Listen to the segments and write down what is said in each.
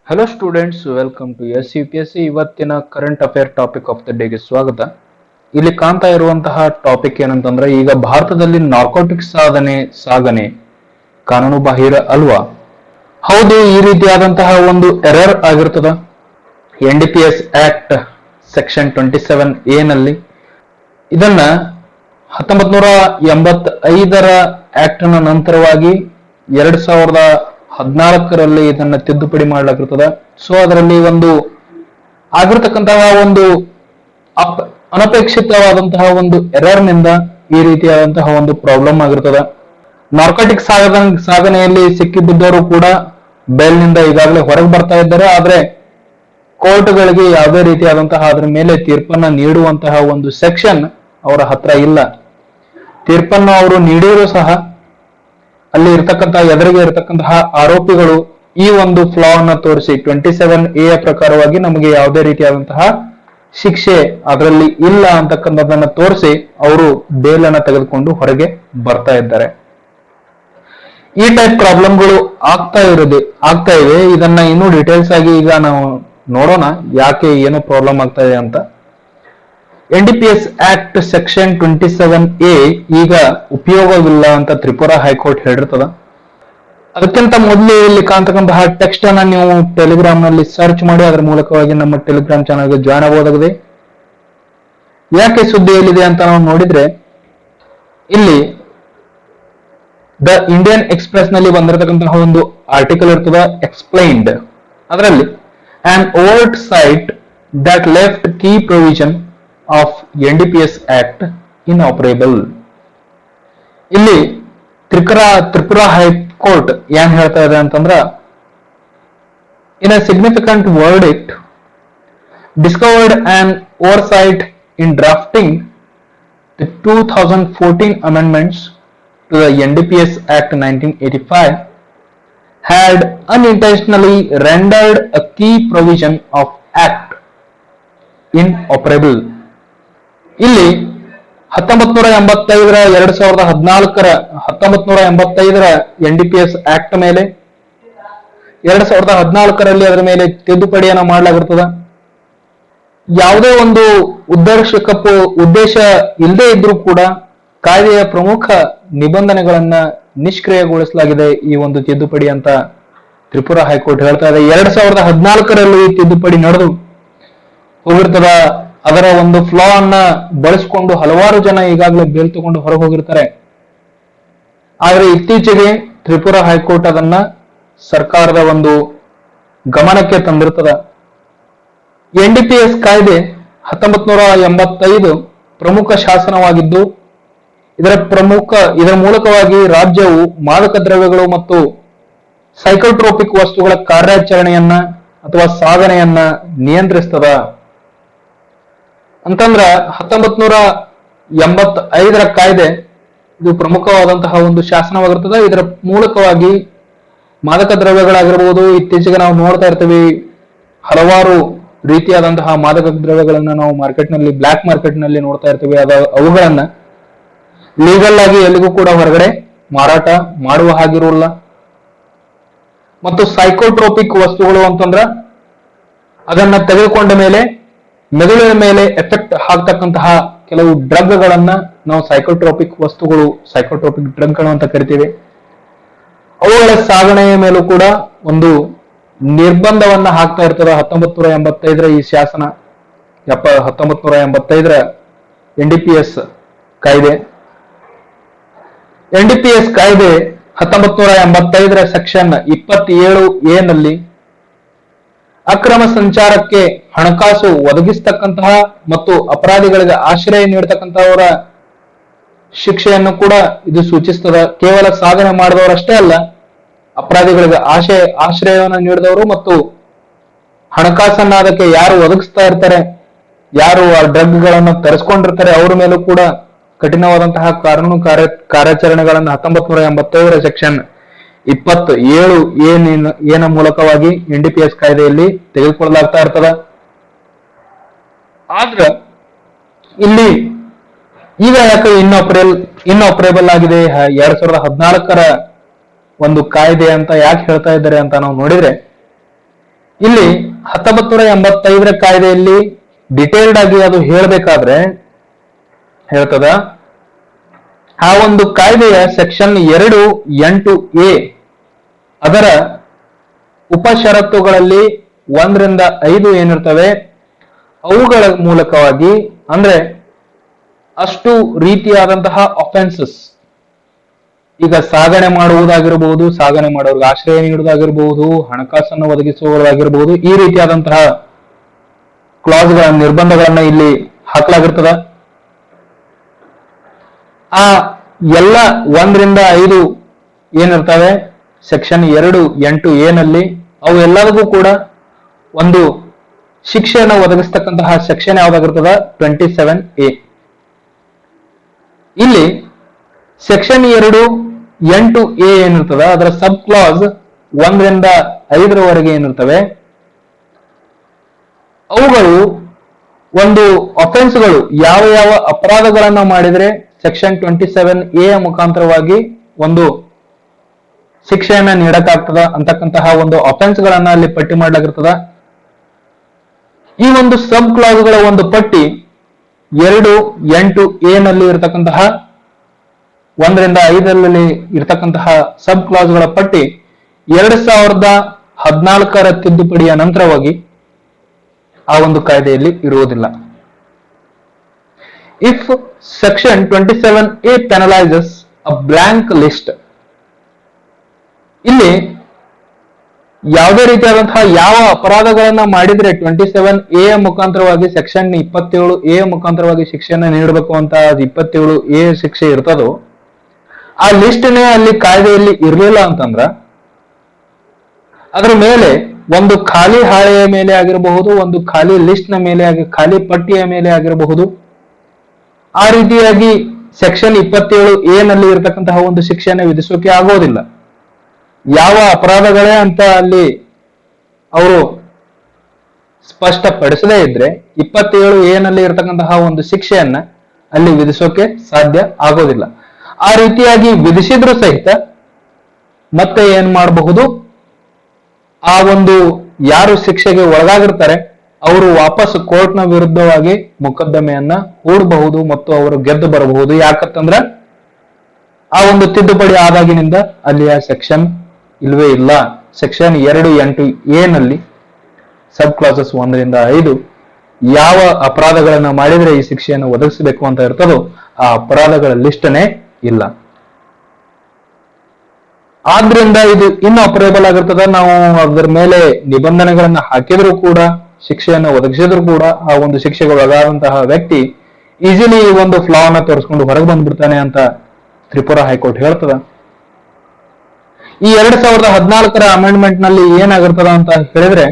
Hello students, welcome to SUPSC. ಇವತ್ತಿನ current affair topic of the ಡೇಗೆ ಸ್ವಾಗತ. ಇಲ್ಲಿ ಕಾಣ್ತಾ ಇರುವಂತಹ ಟಾಪಿಕ್ ಏನಂತಂದ್ರೆ, ಈಗ ಭಾರತದಲ್ಲಿ ನಾರ್ಕೋಟಿಕ್ಸ್ ಸಾಗಣೆ ಕಾನೂನು ಬಾಹಿರ ಅಲ್ವಾ? ಹೌದು, ಈ ರೀತಿಯಾದಂತಹ ಒಂದು ಎರರ್ ಆಗಿರ್ತದ. NDPS ಆಕ್ಟ್ ಸೆಕ್ಷನ್ 27A ನಲ್ಲಿ ಇದನ್ನ 1985ರ ಆಕ್ಟ್ ನ ನಂತರವಾಗಿ 2014ರಲ್ಲಿ ಇದನ್ನ ತಿದ್ದುಪಡಿ ಮಾಡಲಾಗಿರ್ತದ. ಸೊ ಅದರಲ್ಲಿ ಒಂದು ಆಗಿರ್ತಕ್ಕಂತಹ ಒಂದು ಅನಪೇಕ್ಷಿತವಾದಂತಹ ಒಂದು ಎರರ್ ನಿಂದ ಈ ರೀತಿಯಾದಂತಹ ಒಂದು ಪ್ರಾಬ್ಲಮ್ ಆಗಿರ್ತದ. ನಾರ್ಕೋಟಿಕ್ ಸಾಗಣೆಯಲ್ಲಿ ಸಿಕ್ಕಿಬಿದ್ದವರು ಕೂಡ ಬೇಲ್ನಿಂದ ಈಗಾಗಲೇ ಹೊರಗೆ ಬರ್ತಾ ಇದ್ದಾರೆ. ಆದ್ರೆ ಕೋರ್ಟ್ಗಳಿಗೆ ಯಾವುದೇ ರೀತಿಯಾದಂತಹ ಅದರ ಮೇಲೆ ತೀರ್ಪನ್ನ ನೀಡುವಂತಹ ಒಂದು ಸೆಕ್ಷನ್ ಅವರ ಹತ್ರ ಇಲ್ಲ. ತೀರ್ಪನ್ನು ಅವರು ನೀಡಿದರೂ ಸಹ ಅಲ್ಲಿ ಎದುರಿಗೆ ಇರತಕ್ಕಂತಹ ಆರೋಪಿಗಳು ಈ ಒಂದು ಫ್ಲಾ ಅನ್ನ ತೋರಿಸಿ 27A ಪ್ರಕಾರವಾಗಿ ನಮಗೆ ಯಾವುದೇ ರೀತಿಯಾದಂತಹ ಶಿಕ್ಷೆ ಅದರಲ್ಲಿ ಇಲ್ಲ ಅಂತಕ್ಕಂಥದ್ದನ್ನ ತೋರಿಸಿ ಅವರು ಬೇಲ್ ಅನ್ನ ತೆಗೆದುಕೊಂಡು ಹೊರಗೆ ಬರ್ತಾ ಇದ್ದಾರೆ. ಈ ಟೈಪ್ ಪ್ರಾಬ್ಲಮ್ಗಳು ಆಗ್ತಾ ಇವೆ. ಇದನ್ನ ಇನ್ನೂ ಡೀಟೇಲ್ಸ್ ಆಗಿ ಈಗ ನಾವು ನೋಡೋಣ, ಯಾಕೆ ಏನು ಪ್ರಾಬ್ಲಮ್ ಆಗ್ತಾ ಇದೆ ಅಂತ. NDPS ಆಕ್ಟ್ ಸೆಕ್ಷನ್ 27A ಈಗ ಉಪಯೋಗವಿಲ್ಲ ಅಂತ ತ್ರಿಪುರಾ ಹೈಕೋರ್ಟ್ ಹೇಳಿರ್ತದ. ಅದಕ್ಕಿಂತ ಮೊದಲು ಇಲ್ಲಿ ಕಾಣ್ತಕ್ಕಂತಹ ಟೆಕ್ಸ್ಟ್ ಅನ್ನ ನೀವು ಟೆಲಿಗ್ರಾಮ್ ನಲ್ಲಿ ಸರ್ಚ್ ಮಾಡಿ ಅದರ ಮೂಲಕವಾಗಿ ನಮ್ಮ ಟೆಲಿಗ್ರಾಮ್ ಚಾನಲ್ಗೆ ಜಾಯ್ನ್ ಆಗಬಹುದಾಗಿದೆ. ಯಾಕೆ ಸುದ್ದಿ ಎಲ್ಲಿದೆ ಅಂತ ನಾವು ನೋಡಿದ್ರೆ, ಇಲ್ಲಿ ದ ಇಂಡಿಯನ್ ಎಕ್ಸ್ಪ್ರೆಸ್ ನಲ್ಲಿ ಬಂದಿರತಕ್ಕಂತಹ ಒಂದು ಆರ್ಟಿಕಲ್ ಇರ್ತದ, ಎಕ್ಸ್ಪ್ಲೈನ್ಡ್. ಅದರಲ್ಲಿ an oversight that left key provision of NDPS Act inoperable. ಇಲ್ಲಿ ತ್ರಿಪುರಾ ಹೈಕೋರ್ಟ್ ಏನ್ ಹೇಳ್ತಾ ಇದೆ ಅಂತಂದ್ರ, in a significant verdict discovered an oversight in drafting the 2014 amendments to the NDPS Act 1985 had unintentionally rendered a key provision of Act inoperable. ಇಲ್ಲಿ 1985ರ NDPS act ಮೇಲೆ 2014ರಲ್ಲಿ ಅದರ ಮೇಲೆ ತಿದ್ದುಪಡಿಯನ್ನು ಮಾಡಲಾಗಿರ್ತದ. ಯಾವುದೇ ಒಂದು ಉದ್ದೇಶ ಇಲ್ಲದೆ ಇದ್ರೂ ಕೂಡ ಕಾಯ್ದೆಯ ಪ್ರಮುಖ ನಿಬಂಧನೆಗಳನ್ನ ನಿಷ್ಕ್ರಿಯಗೊಳಿಸಲಾಗಿದೆ ಈ ಒಂದು ತಿದ್ದುಪಡಿ ಅಂತ ತ್ರಿಪುರಾ ಹೈಕೋರ್ಟ್ ಹೇಳ್ತಾ ಇದೆ. 2014ರಲ್ಲಿ ತಿದ್ದುಪಡಿ ನಡೆದು ಹೋಗಿರ್ತದ. ಅದರ ಒಂದು ಫ್ಲಾ ಅನ್ನ ಬಳಸಿಕೊಂಡು ಹಲವಾರು ಜನ ಈಗಾಗಲೇ ಬೇಲ್ ತಗೊಂಡು ಹೊರಗೆ ಹೋಗಿರ್ತಾರೆ. ಆದ್ರೆ ಇತ್ತೀಚೆಗೆ ತ್ರಿಪುರಾ ಹೈಕೋರ್ಟ್ ಅದನ್ನ ಸರ್ಕಾರದ ಒಂದು ಗಮನಕ್ಕೆ ತಂದಿರ್ತದ. NDPS ಕಾಯ್ದೆ 1985 ಪ್ರಮುಖ ಶಾಸನವಾಗಿದ್ದು, ಇದರ ಮೂಲಕವಾಗಿ ರಾಜ್ಯವು ಮಾದಕ ದ್ರವ್ಯಗಳು ಮತ್ತು ಸೈಕೋಟ್ರೋಪಿಕ್ ವಸ್ತುಗಳ ಕಾರ್ಯಾಚರಣೆಯನ್ನ ಅಥವಾ ಸಾಗಣೆಯನ್ನ ನಿಯಂತ್ರಿಸ್ತದ. ಅಂತಂದ್ರ 1985ರ ಕಾಯ್ದೆ ಇದು ಪ್ರಮುಖವಾದಂತಹ ಒಂದು ಶಾಸನವಾಗಿರ್ತದೆ. ಇದರ ಮೂಲಕವಾಗಿ ಮಾದಕ ದ್ರವ್ಯಗಳಾಗಿರ್ಬೋದು, ಇತ್ತೀಚೆಗೆ ನಾವು ನೋಡ್ತಾ ಇರ್ತೀವಿ ಹಲವಾರು ರೀತಿಯಾದಂತಹ ಮಾದಕ ದ್ರವ್ಯಗಳನ್ನ ನಾವು ಬ್ಲಾಕ್ ಮಾರ್ಕೆಟ್ ನಲ್ಲಿ ನೋಡ್ತಾ ಇರ್ತೀವಿ. ಅವುಗಳನ್ನ ಲೀಗಲ್ ಆಗಿ ಎಲ್ಲಿಗೂ ಕೂಡ ಹೊರಗಡೆ ಮಾರಾಟ ಮಾಡುವ ಹಾಗಿರೋಲ್ಲ. ಮತ್ತು ಸೈಕೋಟ್ರೋಪಿಕ್ ವಸ್ತುಗಳು ಅಂತಂದ್ರ ಅದನ್ನ ತೆಗೆದುಕೊಂಡ ಮೇಲೆ ಮೆದುಳಿನ ಮೇಲೆ ಎಫೆಕ್ಟ್ ಆಗ್ತಕ್ಕಂತಹ ಕೆಲವು ಡ್ರಗ್ಗಳನ್ನ ನಾವು ಸೈಕೋಟ್ರೋಪಿಕ್ ಡ್ರಗ್ಗಳು ಅಂತ ಕರಿತೀವಿ. ಅವುಗಳ ಸಾಗಣೆಯ ಮೇಲೂ ಕೂಡ ಒಂದು ನಿರ್ಬಂಧವನ್ನ ಹಾಕ್ತಾ ಇರ್ತದೆ 1985ರ ಈ ಶಾಸನ, 1985ರ NDPS ಕಾಯ್ದೆ. NDPS ಕಾಯ್ದೆ 1985ರ ಸೆಕ್ಷನ್ 27A ನಲ್ಲಿ ಅಕ್ರಮ ಸಂಚಾರಕ್ಕೆ ಹಣಕಾಸು ಒದಗಿಸ್ತಕ್ಕಂತಹ ಮತ್ತು ಅಪರಾಧಿಗಳಿಗೆ ಆಶ್ರಯ ನೀಡತಕ್ಕಂತಹವರ ಶಿಕ್ಷೆಯನ್ನು ಕೂಡ ಇದು ಸೂಚಿಸ್ತದ. ಕೇವಲ ಸಾಗಣೆ ಮಾಡಿದವರಷ್ಟೇ ಅಲ್ಲ, ಅಪರಾಧಿಗಳಿಗೆ ಆಶ್ರಯವನ್ನು ನೀಡಿದವರು ಮತ್ತು ಹಣಕಾಸನ್ನ ಅದಕ್ಕೆ ಯಾರು ಒದಗಿಸ್ತಾ ಇರ್ತಾರೆ, ಯಾರು ಆ ಡ್ರಗ್ಗಳನ್ನು ತರಿಸ್ಕೊಂಡಿರ್ತಾರೆ ಅವರ ಮೇಲೂ ಕೂಡ ಕಠಿಣವಾದಂತಹ ಕಾನೂನು ಕಾರ್ಯಾಚರಣೆಗಳನ್ನು 1985ರ ಸೆಕ್ಷನ್ 27A ಮೂಲಕವಾಗಿ NDPS ಕಾಯ್ದೆಯಲ್ಲಿ ತೆಗೆದುಕೊಳ್ಳಲಾಗ್ತಾ ಇರ್ತದ. ಆದ್ರ ಇಲ್ಲಿ ಈಗ ಯಾಕೆ ಇನ್ಆಪರೇಬಲ್ ಆಗಿದೆ 2014ರ ಒಂದು ಕಾಯ್ದೆ ಅಂತ ಯಾಕೆ ಹೇಳ್ತಾ ಇದ್ದಾರೆ ಅಂತ ನಾವು ನೋಡಿದ್ರೆ, ಇಲ್ಲಿ 1985ರ ಕಾಯ್ದೆಯಲ್ಲಿ ಡಿಟೇಲ್ಡ್ ಆಗಿ ಅದು ಹೇಳಬೇಕಾದ್ರೆ ಹೇಳ್ತದ, ಆ ಒಂದು ಕಾಯ್ದೆಯ ಸೆಕ್ಷನ್ 2(8)(a) ಅದರ ಉಪಷರತ್ತುಗಳಲ್ಲಿ 1ರಿಂದ 5 ಏನಿರ್ತವೆ ಅವುಗಳ ಮೂಲಕವಾಗಿ, ಅಂದ್ರೆ ಅಷ್ಟು ರೀತಿಯಾದಂತಹ ಅಫೆನ್ಸಸ್, ಈಗ ಸಾಗಣೆ ಮಾಡುವುದಾಗಿರಬಹುದು, ಸಾಗಣೆ ಮಾಡೋರಿಗೆ ಆಶ್ರಯ ನೀಡುವುದಾಗಿರಬಹುದು, ಹಣಕಾಸನ್ನು ಒದಗಿಸುವುದಾಗಿರಬಹುದು, ಈ ರೀತಿಯಾದಂತಹ ಕ್ಲಾಸ್ಗಳ ನಿರ್ಬಂಧಗಳನ್ನ ಇಲ್ಲಿ ಹಾಕಲಾಗಿರ್ತದ. ಆ ಎಲ್ಲ 1ರಿಂದ 5 ಏನಿರ್ತವೆ ಸೆಕ್ಷನ್ 2(8)(a) ನಲ್ಲಿ ಅವು ಎಲ್ಲದಕ್ಕೂ ಕೂಡ ಒಂದು ಶಿಕ್ಷೆಯನ್ನು ಒದಗಿಸ್ತಕ್ಕಂತಹ ಸೆಕ್ಷನ್ ಯಾವ್ದಾಗಿರ್ತದ 27(a). ಇಲ್ಲಿ ಸೆಕ್ಷನ್ 2(8)(a) ಏನಿರ್ತದ ಅದರ ಸಬ್ ಕ್ಲಾಸ್ 1ರಿಂದ 5ರವರೆಗೆ ಏನಿರ್ತವೆ ಅವುಗಳು ಒಂದು ಅಫೆನ್ಸ್ಗಳು ಯಾವ ಯಾವ ಅಪರಾಧಗಳನ್ನ ಮಾಡಿದ್ರೆ ಸೆಕ್ಷನ್ 27(a) ಮುಖಾಂತರವಾಗಿ ಒಂದು ಶಿಕ್ಷೆಯನ್ನ ನೀಡಕ್ಕಾಗ್ತದ ಅಂತಕ್ಕಂತಹ ಒಂದು ಅಫೆನ್ಸ್ ಗಳನ್ನ ಅಲ್ಲಿ ಪಟ್ಟಿ ಮಾಡಲಾಗಿರ್ತದ. ಈ ಒಂದು ಸಬ್ ಕ್ಲಾಸ್ಗಳ ಒಂದು ಪಟ್ಟಿ 2(8)(a) ನಲ್ಲಿ ಇರತಕ್ಕಂತಹ 1ರಿಂದ 5ರಲ್ಲಿ ಇರತಕ್ಕಂತಹ ಸಬ್ ಕ್ಲಾಸ್ಗಳ ಪಟ್ಟಿ 2014ರ ತಿದ್ದುಪಡಿಯ ನಂತರವಾಗಿ ಆ ಒಂದು ಕಾಯ್ದೆಯಲ್ಲಿ ಇರುವುದಿಲ್ಲ. If section 27(a) penalizes a blank list, ಇಲ್ಲಿ ಯಾವುದೇ ರೀತಿಯಾದಂತಹ ಯಾವ ಅಪರಾಧಗಳನ್ನ ಮಾಡಿದ್ರೆ 27(a) ಮುಖಾಂತರವಾಗಿ ಸೆಕ್ಷನ್ 27(a) ಮುಖಾಂತರವಾಗಿ ಶಿಕ್ಷೆಯನ್ನ ನೀಡಬೇಕು ಅಂತ 27(a) ಶಿಕ್ಷೆ ಇರ್ತದೋ ಆ ಲಿಸ್ಟ್ನೇ ಅಲ್ಲಿ ಕಾಯ್ದೆಯಲ್ಲಿ ಇರಲಿಲ್ಲ ಅಂತಂದ್ರ ಅದರ ಮೇಲೆ ಒಂದು ಖಾಲಿ ಹಾಳೆಯ ಮೇಲೆ ಆಗಿರಬಹುದು, ಒಂದು ಖಾಲಿ ಲಿಸ್ಟ್ ನ ಮೇಲೆ ಖಾಲಿ ಪಟ್ಟಿಯ ಮೇಲೆ ಆಗಿರಬಹುದು, ಆ ರೀತಿಯಾಗಿ ಸೆಕ್ಷನ್ 27(a) ನಲ್ಲಿ ಇರತಕ್ಕಂತಹ ಒಂದು ಶಿಕ್ಷೆಯನ್ನು ವಿಧಿಸೋಕೆ ಆಗೋದಿಲ್ಲ. ಯಾವ ಅಪರಾಧಗಳೇ ಅಂತ ಅಲ್ಲಿ ಅವರು ಸ್ಪಷ್ಟಪಡಿಸದೇ ಇದ್ರೆ 27(a) ನಲ್ಲಿ ಇರತಕ್ಕಂತಹ ಒಂದು ಶಿಕ್ಷೆಯನ್ನ ಅಲ್ಲಿ ವಿಧಿಸೋಕೆ ಸಾಧ್ಯ ಆಗೋದಿಲ್ಲ. ಆ ರೀತಿಯಾಗಿ ವಿಧಿಸಿದ್ರು ಸಹಿತ ಮತ್ತೆ ಏನ್ ಮಾಡಬಹುದು, ಆ ಒಂದು ಯಾರು ಶಿಕ್ಷೆಗೆ ಒಳಗಾಗಿರ್ತಾರೆ ಅವರು ವಾಪಸ್ ಕೋರ್ಟ್ನ ವಿರುದ್ಧವಾಗಿ ಮೊಕದ್ದಮೆಯನ್ನ ಹೂಡಬಹುದು ಮತ್ತು ಅವರು ಗೆದ್ದು ಬರಬಹುದು. ಯಾಕಂತಂದ್ರ ಆ ಒಂದು ತಿದ್ದುಪಡಿ ಆದಾಗಿನಿಂದ ಅಲ್ಲಿ ಆ ಸೆಕ್ಷನ್ ಇಲ್ವೇ ಇಲ್ಲ. ಸೆಕ್ಷನ್ 2(8)(a) ನಲ್ಲಿ ಸಬ್ ಕ್ಲಾಸಸ್ 1ರಿಂದ 5 ಯಾವ ಅಪರಾಧಗಳನ್ನ ಮಾಡಿದ್ರೆ ಈ ಶಿಕ್ಷೆಯನ್ನು ಒದಗಿಸಬೇಕು ಅಂತ ಇರ್ತದೋ ಆ ಅಪರಾಧಗಳ ಲಿಸ್ಟ್ನೇ ಇಲ್ಲ. ಆದ್ರಿಂದ ಇದು ಇನ್ನು ಅಪರೇಬಲ್ ಆಗಿರ್ತದ. ನಾವು ಅದರ ಮೇಲೆ ನಿಬಂಧನೆಗಳನ್ನ ಹಾಕಿದ್ರು ಕೂಡ, ಶಿಕ್ಷೆಯನ್ನು ಒದಗಿಸಿದ್ರು ಕೂಡ ಆ ಒಂದು ಶಿಕ್ಷೆಗೆ ಒಳಗಾದಂತಹ ವ್ಯಕ್ತಿ ಈಸಿಲಿ ಈ ಒಂದು ಫ್ಲಾ ಅನ್ನ ತೋರಿಸ್ಕೊಂಡು ಹೊರಗೆ ಬಂದ್ಬಿಡ್ತಾನೆ ಅಂತ ತ್ರಿಪುರಾ ಹೈಕೋರ್ಟ್ ಹೇಳ್ತದ. ಈ 2014ರ ಅಮೆಂಡ್ಮೆಂಟ್ ನಲ್ಲಿ ಏನಾಗಿರ್ತದ ಅಂತ ಹೇಳಿದ್ರೆ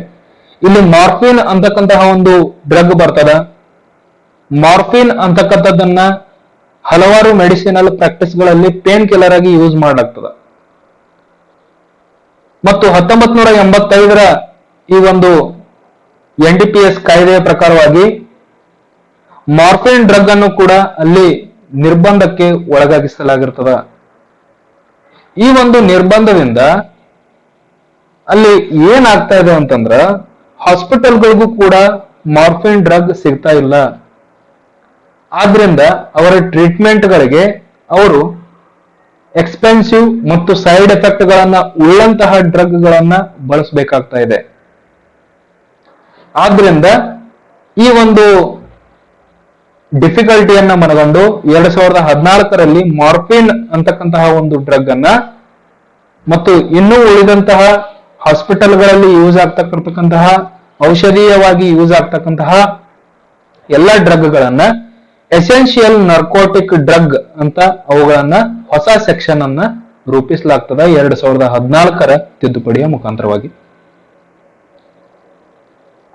ಇಲ್ಲಿ ಮಾರ್ಫಿನ್ ಅಂತಕ್ಕಂತಹ ಒಂದು ಡ್ರಗ್ ಬರ್ತದ. ಮಾರ್ಫಿನ್ ಅಂತಕ್ಕಂಥದ್ದನ್ನ ಹಲವಾರು ಮೆಡಿಸಿನಲ್ ಪ್ರಾಕ್ಟೀಸ್ ಗಳಲ್ಲಿ ಪೇನ್ ಕಿಲ್ಲರ್ ಆಗಿ ಯೂಸ್ ಮಾಡಲಾಗ್ತದ ಮತ್ತು 1985ರ ಈ ಒಂದು NDPS ಕಾಯ್ದೆಯ ಪ್ರಕಾರವಾಗಿ ಮಾರ್ಫಿನ್ ಡ್ರಗ್ ಅನ್ನು ಕೂಡ ಅಲ್ಲಿ ನಿರ್ಬಂಧಕ್ಕೆ ಒಳಗಾಗಿಸಲಾಗಿರ್ತದ. ಈ ಒಂದು ನಿರ್ಬಂಧದಿಂದ ಅಲ್ಲಿ ಏನಾಗ್ತಾ ಇದೆ ಅಂತಂದ್ರ ಹಾಸ್ಪಿಟಲ್ಗಳಿಗೂ ಕೂಡ ಮಾರ್ಫಿನ್ ಡ್ರಗ್ ಸಿಗ್ತಾ ಇಲ್ಲ. ಆದ್ರಿಂದ ಅವರ ಟ್ರೀಟ್ಮೆಂಟ್ಗಳಿಗೆ ಅವರು ಎಕ್ಸ್ಪೆನ್ಸಿವ್ ಮತ್ತು ಸೈಡ್ ಎಫೆಕ್ಟ್ ಗಳನ್ನ ಉಳ್ಳಂತಹ ಡ್ರಗ್ ಗಳನ್ನ ಬಳಸಬೇಕಾಗ್ತಾ ಇದೆ. ಆದ್ರಿಂದ ಈ ಒಂದು ಡಿಫಿಕಲ್ಟಿಯನ್ನ ಮನಗಂಡು 2014ರಲ್ಲಿ ಮಾರ್ಫಿನ್ ಅಂತಕ್ಕಂತಹ ಒಂದು ಡ್ರಗ್ ಅನ್ನ ಮತ್ತು ಇನ್ನೂ ಉಳಿದಂತಹ ಹಾಸ್ಪಿಟಲ್ಗಳಲ್ಲಿ ಯೂಸ್ ಆಗ್ತಕ್ಕಂತಹ ಔಷಧೀಯವಾಗಿ ಯೂಸ್ ಆಗ್ತಕ್ಕಂತಹ ಎಲ್ಲ ಡ್ರಗ್ ಗಳನ್ನ ಎಸೆನ್ಷಿಯಲ್ ನಾರ್ಕೋಟಿಕ್ ಡ್ರಗ್ ಅಂತ ಅವುಗಳನ್ನ ಹೊಸ ಸೆಕ್ಷನ್ ಅನ್ನ ರೂಪಿಸಲಾಗ್ತದ 2014ರ ತಿದ್ದುಪಡಿಯ ಮುಖಾಂತರವಾಗಿ.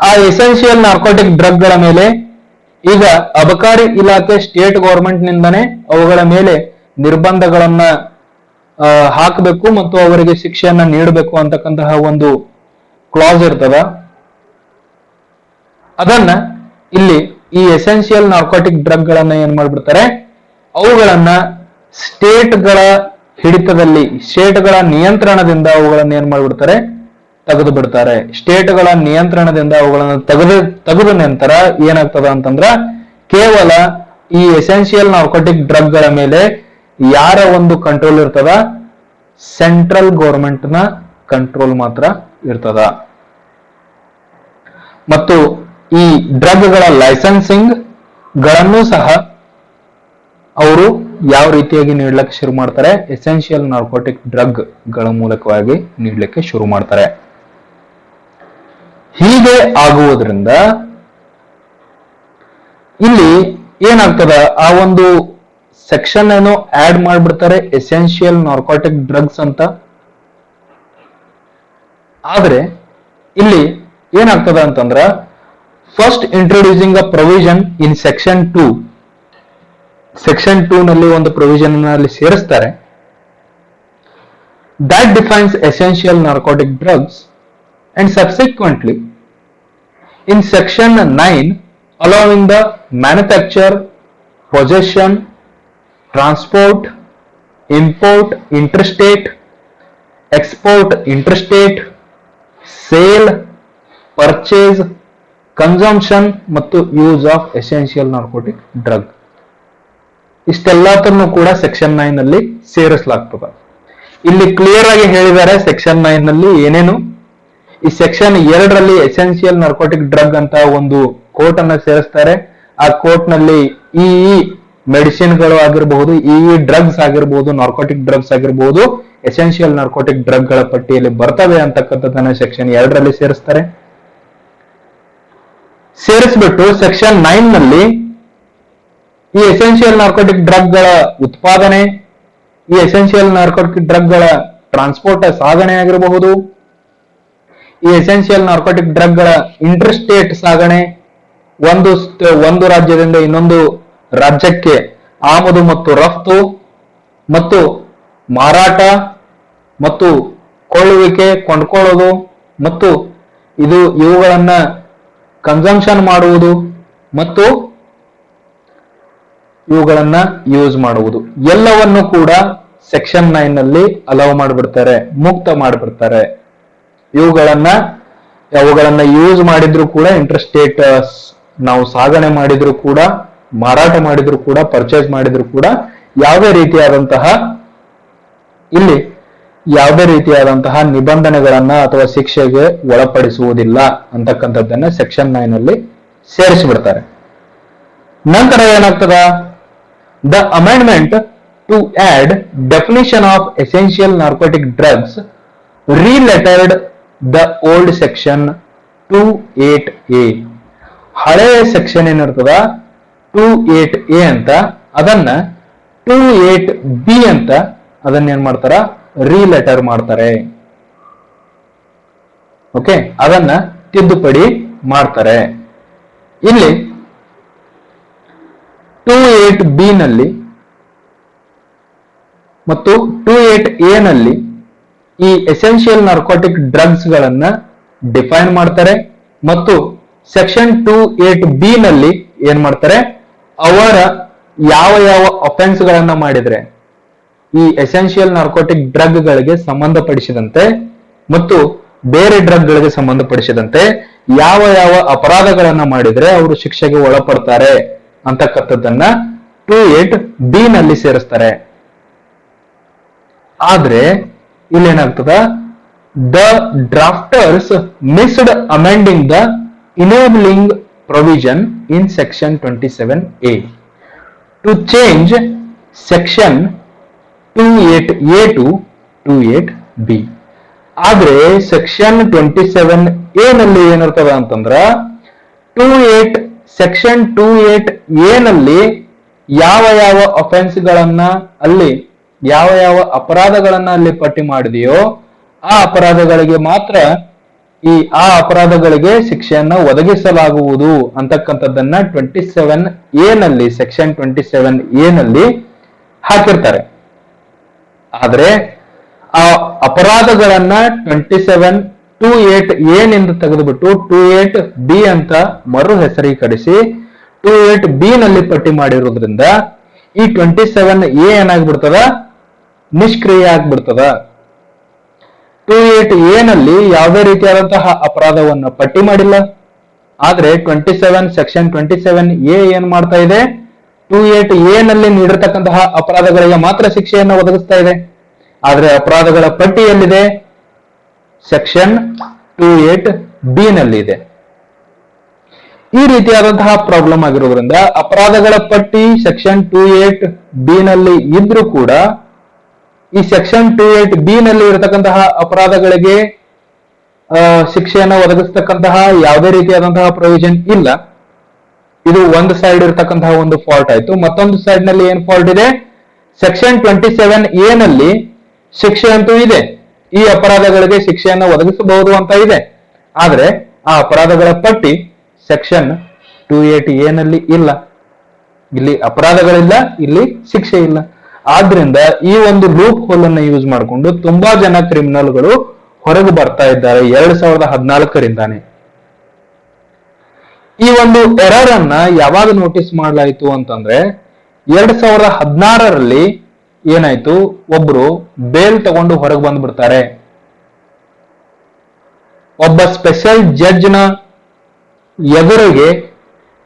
ಆ ಎಸೆನ್ಷಿಯಲ್ ನಾರ್ಕೋಟಿಕ್ ಡ್ರಗ್ ಗಳ ಮೇಲೆ ಈಗ ಅಬಕಾರಿ ಇಲಾಖೆ ಸ್ಟೇಟ್ ಗವರ್ಮೆಂಟ್ ನಿಂದನೇ ಅವುಗಳ ಮೇಲೆ ನಿರ್ಬಂಧಗಳನ್ನ ಹಾಕಬೇಕು ಮತ್ತು ಅವರಿಗೆ ಶಿಕ್ಷೆಯನ್ನ ನೀಡಬೇಕು ಅಂತಕ್ಕಂತಹ ಒಂದು ಕ್ಲಾಸ್ ಇರ್ತದ. ಅದನ್ನ ಇಲ್ಲಿ ಈ ಎಸೆನ್ಷಿಯಲ್ ನಾರ್ಕೋಟಿಕ್ ಡ್ರಗ್ ಗಳನ್ನ ಏನ್ ಮಾಡ್ಬಿಡ್ತಾರೆ, ಅವುಗಳನ್ನ ಸ್ಟೇಟ್ಗಳ ಹಿಡಿತದಲ್ಲಿ, ಸ್ಟೇಟ್ಗಳ ನಿಯಂತ್ರಣದಿಂದ ಅವುಗಳನ್ನ ಏನ್ ಮಾಡ್ಬಿಡ್ತಾರೆ, ತೆಗೆದು ಬಿಡ್ತಾರೆ. ಸ್ಟೇಟ್ಗಳ ನಿಯಂತ್ರಣದಿಂದ ಅವುಗಳನ್ನು ತೆಗೆದ ನಂತರ ಏನಾಗ್ತದ ಅಂತಂದ್ರ ಕೇವಲ ಈ ಎಸೆನ್ಷಿಯಲ್ ನಾರ್ಕೋಟಿಕ್ ಡ್ರಗ್ ಗಳ ಮೇಲೆ ಯಾರ ಒಂದು ಕಂಟ್ರೋಲ್ ಇರ್ತದ, ಸೆಂಟ್ರಲ್ ಗೌರ್ಮೆಂಟ್ ನ ಕಂಟ್ರೋಲ್ ಮಾತ್ರ ಇರ್ತದ. ಮತ್ತು ಈ ಡ್ರಗ್ ಗಳ ಲೈಸೆನ್ಸಿಂಗ್ ಗಳನ್ನು ಸಹ ಅವರು ಯಾವ ರೀತಿಯಾಗಿ ನೀಡಲಿಕ್ಕೆ ಶುರು ಮಾಡ್ತಾರೆ, ಎಸೆನ್ಷಿಯಲ್ ನಾರ್ಕೋಟಿಕ್ ಡ್ರಗ್ ಗಳ ಮೂಲಕವಾಗಿ ನೀಡಲಿಕ್ಕೆ ಶುರು ಮಾಡ್ತಾರೆ. ಹೀಗೆ ಆಗುವುದರಿಂದ ಇಲ್ಲಿ ಏನಾಗ್ತದ, ಆ ಒಂದು ಸೆಕ್ಷನ್ ಏನೋ ಆಡ್ ಮಾಡ್ಬಿಡ್ತಾರೆ ಎಸೆನ್ಷಿಯಲ್ ನಾರ್ಕೋಟಿಕ್ ಡ್ರಗ್ಸ್ ಅಂತ. ಆದ್ರೆ ಇಲ್ಲಿ ಏನಾಗ್ತದ ಅಂತಂದ್ರ first introducing a provision in section 2. Section 2 ನಲ್ಲಿ ಒಂದು ಪ್ರೊವಿಷನ್ ಅಲ್ಲಿ ಸೇರಿಸ್ತಾರೆ. that defines essential narcotic drugs, and subsequently in section 9 allowing the manufacture, possession, transport, import interstate, export interstate, sale, purchase, consumption ಮತ್ತು use of essential narcotic drug, ಇಷ್ಟೆಲ್ಲದನ್ನು ಕೂಡ section 9 ನಲ್ಲಿ ಸೇರಿಸಲಾಗ್ತದೆ. ಇಲ್ಲಿ clear ಆಗಿ ಹೇಳಿದ್ದಾರೆ ಸೆಕ್ಷನ್ 9 ನಲ್ಲಿ ಏನೇನು. ಈ ಸೆಕ್ಷನ್ 2 ರಲ್ಲಿ ಎಸೆನ್ಷಿಯಲ್ ನಾರ್ಕೋಟಿಕ್ ಡ್ರಗ್ ಅಂತ ಒಂದು ಕೋಟ್ ಅನ್ನ ಸೇರಿಸ್ತಾರೆ. ಆ ಕೋಟ್ ನಲ್ಲಿ ಈ ಮೆಡಿಸಿನ್ ಗಳು ಆಗಿರಬಹುದು, ಈ ಡ್ರಗ್ಸ್ ಆಗಿರಬಹುದು, ನಾರ್ಕೋಟಿಕ್ ಡ್ರಗ್ಸ್ ಆಗಿರಬಹುದು, ಎಸೆನ್ಷಿಯಲ್ ನಾರ್ಕೋಟಿಕ್ ಡ್ರಗ್ ಗಳ ಪಟ್ಟಿಯಲ್ಲಿ ಬರ್ತವೆ ಅಂತಕ್ಕಂಥದ್ದನ್ನ ಸೆಕ್ಷನ್ 2 ರಲ್ಲಿ ಸೇರಿಸ್ತಾರೆ. ಸೇರಿಸ್ಬಿಟ್ಟು ಸೆಕ್ಷನ್ 9 ನಲ್ಲಿ ಈ ಎಸೆನ್ಷಿಯಲ್ ನಾರ್ಕೋಟಿಕ್ ಡ್ರಗ್ ಗಳ ಉತ್ಪಾದನೆ, ಈ ಎಸೆನ್ಷಿಯಲ್ ನಾರ್ಕೋಟಿಕ್ ಡ್ರಗ್ ಗಳ ಟ್ರಾನ್ಸ್ಪೋರ್ಟ್ ಸಾಗಣೆ ಆಗಿರಬಹುದು, ಈ ಎಸೆನ್ಷಿಯಲ್ ನಾರ್ಕೋಟಿಕ್ ಡ್ರಗ್ ಗಳ ಇಂಟರ್ಸ್ಟೇಟ್ ಸಾಗಣೆ, ಒಂದು ರಾಜ್ಯದಿಂದ ಇನ್ನೊಂದು ರಾಜ್ಯಕ್ಕೆ ಆಮದು ಮತ್ತು ರಫ್ತು, ಮತ್ತು ಮಾರಾಟ ಮತ್ತು ಕೊಳ್ಳುವಿಕೆ, ಕೊಂಡ್ಕೊಳ್ಳೋದು, ಮತ್ತು ಇವುಗಳನ್ನ ಕನ್ಸಂಪ್ಷನ್ ಮಾಡುವುದು ಮತ್ತು ಇವುಗಳನ್ನ ಯೂಸ್ ಮಾಡುವುದು ಎಲ್ಲವನ್ನು ಕೂಡ ಸೆಕ್ಷನ್ 9 ನಲ್ಲಿ ಅಲೌ ಮಾಡಿಬಿಡ್ತಾರೆ, ಮುಕ್ತ ಮಾಡಿಬಿಡ್ತಾರೆ. ಅವುಗಳನ್ನ ಯೂಸ್ ಮಾಡಿದ್ರು ಕೂಡ, ಇಂಟರ್ಸ್ಟೇಟ್ ನಾವು ಸಾಗಣೆ ಮಾಡಿದ್ರು ಕೂಡ, ಮಾರಾಟ ಮಾಡಿದ್ರು ಕೂಡ, ಪರ್ಚೇಸ್ ಮಾಡಿದ್ರು ಕೂಡ ಯಾವುದೇ ರೀತಿಯಾದಂತಹ ನಿಬಂಧನೆಗಳನ್ನ ಅಥವಾ ಶಿಕ್ಷೆಗೆ ಒಳಪಡಿಸುವುದಿಲ್ಲ ಅಂತಕ್ಕಂಥದ್ದನ್ನ ಸೆಕ್ಷನ್ 9 ನಲ್ಲಿ ಸೇರಿಸಿಬಿಡ್ತಾರೆ. ನಂತರ ಏನಾಗ್ತದ, the amendment to add definition of essential narcotic drugs relettered the old section 28A. ಹಳೆಯ ಸೆಕ್ಷನ್ ಏನಿರ್ತದ 28A ಅಂತ, ಅದನ್ನ 28B ಅಂತ ಅದನ್ನ ಏನ್ ಮಾಡ್ತಾರ, ರೀಲೆಟರ್ ಮಾಡ್ತಾರೆ. ಓಕೆ, ಅದನ್ನ ತಿದ್ದುಪಡಿ ಮಾಡ್ತಾರೆ. ಇಲ್ಲಿ 28B ನಲ್ಲಿ ಮತ್ತು 28A ನಲ್ಲಿ ಈ ಎಸೆನ್ಷಿಯಲ್ ನಾರ್ಕೋಟಿಕ್ ಡ್ರಗ್ಸ್ ಗಳನ್ನ ಡಿಫೈನ್ ಮಾಡ್ತಾರೆ. ಮತ್ತು ಸೆಕ್ಷನ್ 28B ನಲ್ಲಿ ಏನ್ ಮಾಡ್ತಾರೆ, ಅವರ ಯಾವ ಅಫೆನ್ಸ್ ಗಳನ್ನ ಮಾಡಿದ್ರೆ ಈ ಎಸೆನ್ಷಿಯಲ್ ನಾರ್ಕೋಟಿಕ್ ಡ್ರಗ್ ಗಳಿಗೆ ಸಂಬಂಧಪಡಿಸಿದಂತೆ ಮತ್ತು ಬೇರೆ ಡ್ರಗ್ ಗಳಿಗೆ ಸಂಬಂಧಪಡಿಸಿದಂತೆ ಯಾವ ಅಪರಾಧಗಳನ್ನ ಮಾಡಿದ್ರೆ ಅವರು ಶಿಕ್ಷೆಗೆ ಒಳಪಡ್ತಾರೆ ಅಂತಕ್ಕಂಥದ್ದನ್ನ 28B ನಲ್ಲಿ ಸೇರಿಸ್ತಾರೆ. ಆದ್ರೆ ಇಲ್ಲೇನಾಗ್ತದ, the drafters missed amending the enabling provision in section 27A to change section 28A to 28B. ಆದ್ರೆ ಸೆಕ್ಷನ್ 27A ನಲ್ಲಿ ಏನಿರ್ತದ ಅಂತಂದ್ರ ಸೆಕ್ಷನ್ 28A ನಲ್ಲಿ ಯಾವ ಅಫೆನ್ಸ್ ಗಳನ್ನ ಅಲ್ಲಿ ಯಾವ ಅಪರಾಧಗಳನ್ನ ಅಲ್ಲಿ ಪಟ್ಟಿ ಮಾಡಿದೆಯೋ ಆ ಅಪರಾಧಗಳಿಗೆ ಮಾತ್ರ ಆ ಅಪರಾಧಗಳಿಗೆ ಶಿಕ್ಷೆಯನ್ನ ಒದಗಿಸಲಾಗುವುದು ಅಂತಕ್ಕಂಥದ್ದನ್ನ 27A ನಲ್ಲಿ, ಸೆಕ್ಷನ್ 27A ನಲ್ಲಿ ಹಾಕಿರ್ತಾರೆ. ಆದ್ರೆ ಆ ಅಪರಾಧಗಳನ್ನ 28A ನಿಂದ ತೆಗೆದುಬಿಟ್ಟು 28B ಅಂತ ಮರು ಹೆಸರೀಕರಿಸಿ 28B ನಲ್ಲಿ ಪಟ್ಟಿ ಮಾಡಿರೋದ್ರಿಂದ ಈ 27A ಏನಾಗ್ಬಿಡ್ತದ, ನಿಷ್ಕ್ರಿಯ ಆಗ್ಬಿಡ್ತದ. 28A ನಲ್ಲಿ ಯಾವುದೇ ರೀತಿಯಾದಂತಹ ಅಪರಾಧವನ್ನು ಪಟ್ಟಿ ಮಾಡಿಲ್ಲ. ಆದ್ರೆ ಸೆಕ್ಷನ್ 27A ಏನ್ ಮಾಡ್ತಾ ಇದೆ, 28A ನಲ್ಲಿ ನೀಡಿರ್ತಕ್ಕಂತಹ ಅಪರಾಧಗಳಿಗೆ ಮಾತ್ರ ಶಿಕ್ಷೆಯನ್ನು ಒದಗಿಸ್ತಾ ಇದೆ. ಆದ್ರೆ ಅಪರಾಧಗಳ ಪಟ್ಟಿಯಲ್ಲಿದೆ ಸೆಕ್ಷನ್ 28B ನಲ್ಲಿ ಇದೆ. ಈ ರೀತಿಯಾದಂತಹ ಪ್ರಾಬ್ಲಮ್ ಆಗಿರೋದ್ರಿಂದ ಅಪರಾಧಗಳ ಪಟ್ಟಿ ಸೆಕ್ಷನ್ 28B ನಲ್ಲಿ ಇದ್ರೂ ಕೂಡ ಈ ಸೆಕ್ಷನ್ 28B ನಲ್ಲಿ ಇರತಕ್ಕಂತಹ ಅಪರಾಧಗಳಿಗೆ ಶಿಕ್ಷೆಯನ್ನು ಒದಗಿಸ್ತಕ್ಕಂತಹ ಯಾವುದೇ ರೀತಿಯಾದಂತಹ ಪ್ರೊವಿಷನ್ ಇಲ್ಲ. ಇದು ಒಂದು ಸೈಡ್ ಇರತಕ್ಕಂತಹ ಒಂದು ಫಾಲ್ಟ್ ಆಯ್ತು. ಮತ್ತೊಂದು ಸೈಡ್ ನಲ್ಲಿ ಏನ್ ಫಾಲ್ಟ್ ಇದೆ, ಸೆಕ್ಷನ್ 27A ನಲ್ಲಿ ಶಿಕ್ಷೆ ಅಂತೂ ಇದೆ, ಈ ಅಪರಾಧಗಳಿಗೆ ಶಿಕ್ಷೆಯನ್ನು ಒದಗಿಸಬಹುದು ಅಂತ ಇದೆ. ಆದ್ರೆ ಆ ಅಪರಾಧಗಳ ಪಟ್ಟಿ ಸೆಕ್ಷನ್ 28A ನಲ್ಲಿ ಇಲ್ಲ. ಇಲ್ಲಿ ಅಪರಾಧಗಳಿಲ್ಲ, ಇಲ್ಲಿ ಶಿಕ್ಷೆ ಇಲ್ಲ. ಆದ್ರಿಂದ ಈ ಒಂದು ಲೂಪ್ ಹೋಲ್ ಅನ್ನು ಯೂಸ್ ಮಾಡಿಕೊಂಡು ತುಂಬಾ ಜನ ಕ್ರಿಮಿನಲ್ಗಳು ಹೊರಗೆ ಬರ್ತಾ ಇದ್ದಾರೆ 2014ರಿಂದಾನೆ. ಈ ಒಂದು ಎರರ್ ಅನ್ನ ಯಾವಾಗ ನೋಟಿಸ್ ಮಾಡಲಾಯಿತು ಅಂತಂದ್ರೆ 2016ರಲ್ಲಿ ಏನಾಯ್ತು, ಒಬ್ರು ಬೇಲ್ ತಗೊಂಡು ಹೊರಗೆ ಬಂದ್ಬಿಡ್ತಾರೆ. ಒಬ್ಬ ಸ್ಪೆಷಲ್ ಜಡ್ಜ್ ನ ಎದುರಿಗೆ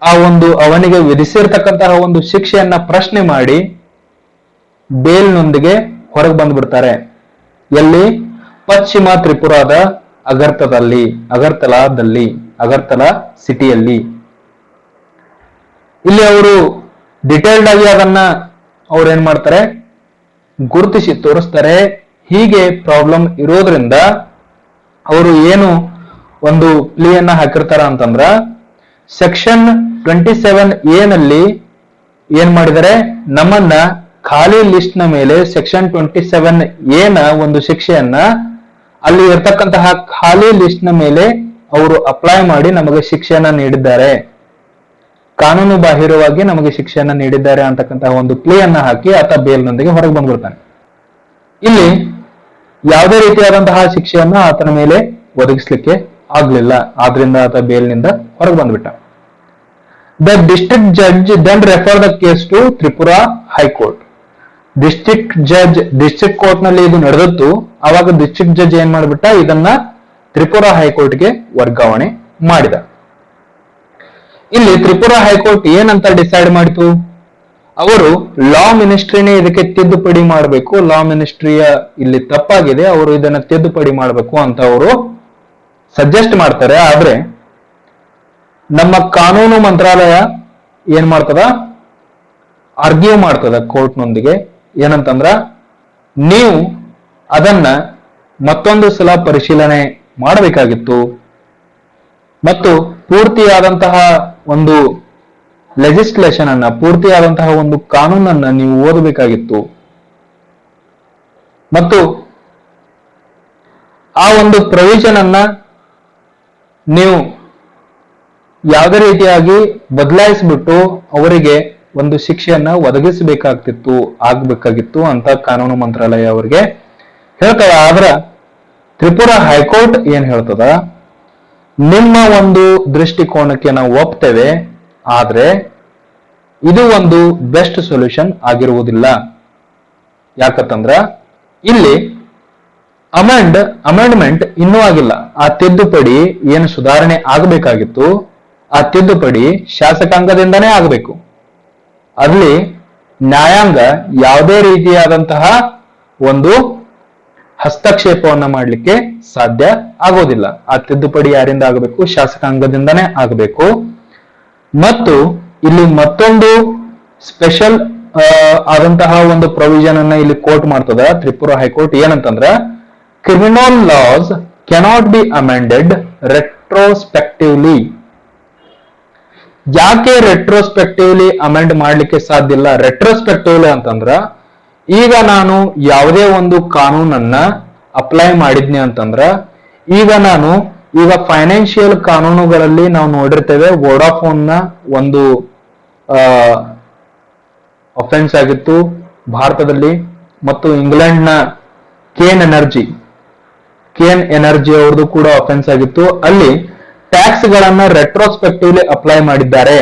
ಆ ಒಂದು ಅವನಿಗೆ ವಿಧಿಸಿರ್ತಕ್ಕಂತಹ ಒಂದು ಶಿಕ್ಷೆಯನ್ನ ಪ್ರಶ್ನೆ ಮಾಡಿ ಬೇಲ್ನೊಂದಿಗೆ ಹೊರಗೆ ಬಂದ್ಬಿಡ್ತಾರೆ. ಎಲ್ಲಿ? ಪಶ್ಚಿಮ ತ್ರಿಪುರಾದ ಅಗರ್ತಲಾದಲ್ಲಿ ಸಿಟಿಯಲ್ಲಿ. ಇಲ್ಲಿ ಅವರು ಡಿಟೇಲ್ಡ್ ಆಗಿ ಅದನ್ನ ಅವ್ರು ಏನ್ ಮಾಡ್ತಾರೆ, ಗುರುತಿಸಿ ತೋರಿಸ್ತಾರೆ. ಹೀಗೆ ಪ್ರಾಬ್ಲಮ್ ಇರೋದ್ರಿಂದ ಅವರು ಏನು ಒಂದು ಪ್ಲೀಯನ್ನ ಹಾಕಿರ್ತಾರ ಅಂತಂದ್ರ ಸೆಕ್ಷನ್ 27A ನಲ್ಲಿ ಏನ್ ಮಾಡಿದರೆ, ನಮ್ಮನ್ನ ಖಾಲಿ ಲಿಸ್ಟ್ ನ ಮೇಲೆ ಸೆಕ್ಷನ್ 27A ನ ಒಂದು ಶಿಕ್ಷೆಯನ್ನ ಅಲ್ಲಿ ಇರ್ತಕ್ಕಂತಹ ಖಾಲಿ ಲಿಸ್ಟ್ ನ ಮೇಲೆ ಅವರು ಅಪ್ಲೈ ಮಾಡಿ ನಮಗೆ ಶಿಕ್ಷೆಯನ್ನ ನೀಡಿದ್ದಾರೆ, ಕಾನೂನು ಬಾಹಿರವಾಗಿ ನಮಗೆ ಶಿಕ್ಷೆಯನ್ನ ನೀಡಿದ್ದಾರೆ ಅಂತಕ್ಕಂತಹ ಒಂದು ಪ್ಲೇ ಅನ್ನ ಹಾಕಿ ಆತ ಬೇಲ್ನೊಂದಿಗೆ ಹೊರಗೆ ಬಂದ್ಬಿಡ್ತಾನೆ. ಇಲ್ಲಿ ಯಾವುದೇ ರೀತಿಯಾದಂತಹ ಶಿಕ್ಷೆಯನ್ನ ಆತನ ಮೇಲೆ ಒದಗಿಸ್ಲಿಕ್ಕೆ ಆಗ್ಲಿಲ್ಲ. ಆದ್ರಿಂದ ಆತ ಬೇಲ್ನಿಂದ ಹೊರಗೆ ಬಂದ್ಬಿಟ್ಟ. The district judge then refer the case to Tripura high court. District court ನಲ್ಲಿ ಇದು ನಡೆದದ್ದು. ಅವಾಗ ಡಿಸ್ಟ್ರಿಕ್ಟ್ ಜಡ್ಜ್ ಏನ್ ಮಾಡ್ಬಿಟ್ಟ, ಇದನ್ನ ತ್ರಿಪುರಾ ಹೈಕೋರ್ಟ್ಗೆ ವರ್ಗಾವಣೆ ಮಾಡಿದ. ಇಲ್ಲಿ ತ್ರಿಪುರಾ ಹೈಕೋರ್ಟ್ ಏನಂತ ಡಿಸೈಡ್ ಮಾಡಿತು, ಅವರು ಲಾ ಮಿನಿಸ್ಟ್ರಿನೇ ಇದಕ್ಕೆ ತಿದ್ದುಪಡಿ ಮಾಡಬೇಕು, ಲಾ ಮಿನಿಸ್ಟ್ರಿಯ ಇಲ್ಲಿ ತಪ್ಪಾಗಿದೆ, ಅವರು ಇದನ್ನ ತಿದ್ದುಪಡಿ ಮಾಡಬೇಕು ಅಂತ ಅವರು ಸಜೆಸ್ಟ್ ಮಾಡ್ತಾರೆ. ಆದ್ರೆ ನಮ್ಮ ಕಾನೂನು ಮಂತ್ರಾಲಯ ಏನ್ ಮಾಡ್ತದ, ಆರ್ಗ್ಯೂ ಮಾಡ್ತದ ಕೋರ್ಟ್ನೊಂದಿಗೆ. ಏನಂತಂದ್ರ, ನೀವು ಅದನ್ನ ಮತ್ತೊಂದು ಸಲ ಪರಿಶೀಲನೆ ಮಾಡಬೇಕಾಗಿತ್ತು ಮತ್ತು ಪೂರ್ತಿಯಾದಂತಹ ಒಂದು ಲೆಜಿಸ್ಲೇಷನ್ ಅನ್ನ, ಪೂರ್ತಿಯಾದಂತಹ ಒಂದು ಕಾನೂನನ್ನ ನೀವು ಓದಬೇಕಾಗಿತ್ತು ಮತ್ತು ಆ ಒಂದು ಪ್ರೊವಿಷನ್ ಅನ್ನ ನೀವು ಯಾವುದೇ ರೀತಿಯಾಗಿ ಬದಲಾಯಿಸ್ಬಿಟ್ಟು ಅವರಿಗೆ ಒಂದು ಶಿಕ್ಷೆಯನ್ನ ಆಗ್ಬೇಕಾಗಿತ್ತು ಅಂತ ಕಾನೂನು ಮಂತ್ರಾಲಯ ಅವರಿಗೆ ಹೇಳ್ತದ. ಆದ್ರ ತ್ರಿಪುರಾ ಹೈಕೋರ್ಟ್ ಏನ್ ಹೇಳ್ತದ, ನಿಮ್ಮ ಒಂದು ದೃಷ್ಟಿಕೋನಕ್ಕೆ ನಾವು ಒಪ್ತೇವೆ, ಆದ್ರೆ ಇದು ಒಂದು ಬೆಸ್ಟ್ ಸೊಲ್ಯೂಷನ್ ಆಗಿರುವುದಿಲ್ಲ. ಯಾಕಂತಂದ್ರ ಇಲ್ಲಿ ಅಮೆಂಡ್ಮೆಂಟ್ ಇನ್ನೂ ಆಗಿಲ್ಲ. ಆ ತಿದ್ದುಪಡಿ ಏನು ಸುಧಾರಣೆ ಆಗಬೇಕಾಗಿತ್ತು, ಆ ತಿದ್ದುಪಡಿ ಶಾಸಕಾಂಗದಿಂದನೇ ಆಗಬೇಕು. ಅಲ್ಲಿ ನ್ಯಾಯಾಂಗ ಯಾವುದೇ ರೀತಿಯಾದಂತಹ ಒಂದು ಹಸ್ತಕ್ಷೇಪವನ್ನ ಮಾಡಲಿಕ್ಕೆ ಸಾಧ್ಯ ಆಗೋದಿಲ್ಲ. ಆ ತಿದ್ದುಪಡಿ ಯಾರಿಂದ ಆಗಬೇಕು, ಶಾಸಕಾಂಗದಿಂದನೇ ಆಗಬೇಕು. ಮತ್ತು ಇಲ್ಲಿ ಮತ್ತೊಂದು ಸ್ಪೆಷಲ್ ಆದಂತಹ ಒಂದು ಪ್ರೊವಿಷನ್ ಅನ್ನ ಇಲ್ಲಿ ಕೋರ್ಟ್ ಮಾಡ್ತದ ತ್ರಿಪುರಾ ಹೈಕೋರ್ಟ್. ಏನಂತಂದ್ರ, criminal laws cannot be amended retrospectively. ಯಾಕೆ ರೆಟ್ರೋಸ್ಪೆಕ್ಟಿವ್ಲಿ ಅಮೆಂಡ್ ಮಾಡ್ಲಿಕ್ಕೆ ಸಾಧ್ಯ ಇಲ್ಲ? ರೆಟ್ರೋಸ್ಪೆಕ್ಟಿವ್ಲಿ ಅಂತಂದ್ರ, ಈಗ ನಾನು ಯಾವುದೇ ಒಂದು ಕಾನೂನನ್ನ ಅಪ್ಲೈ ಮಾಡಿದ್ನಿ ಅಂತಂದ್ರ, ಈಗ ಫೈನಾನ್ಷಿಯಲ್ ಕಾನೂನುಗಳಲ್ಲಿ ನಾವು ನೋಡಿರ್ತೇವೆ, ವೋಡಾಫೋನ್ ನ ಒಂದು ಅಫೆನ್ಸ್ ಆಗಿತ್ತು ಭಾರತದಲ್ಲಿ, ಮತ್ತು ಇಂಗ್ಲೆಂಡ್ ನ ಕೇನ್ ಎನರ್ಜಿ ಅವ್ರದ್ದು ಕೂಡ ಅಫೆನ್ಸ್ ಆಗಿತ್ತು. ಅಲ್ಲಿ ಟ್ಯಾಕ್ಸ್ ಗಳನ್ನ ರೆಟ್ರೋಸ್ಪೆಕ್ಟಿವ್ಲಿ ಅಪ್ಲೈ ಮಾಡಿದ್ದಾರೆ.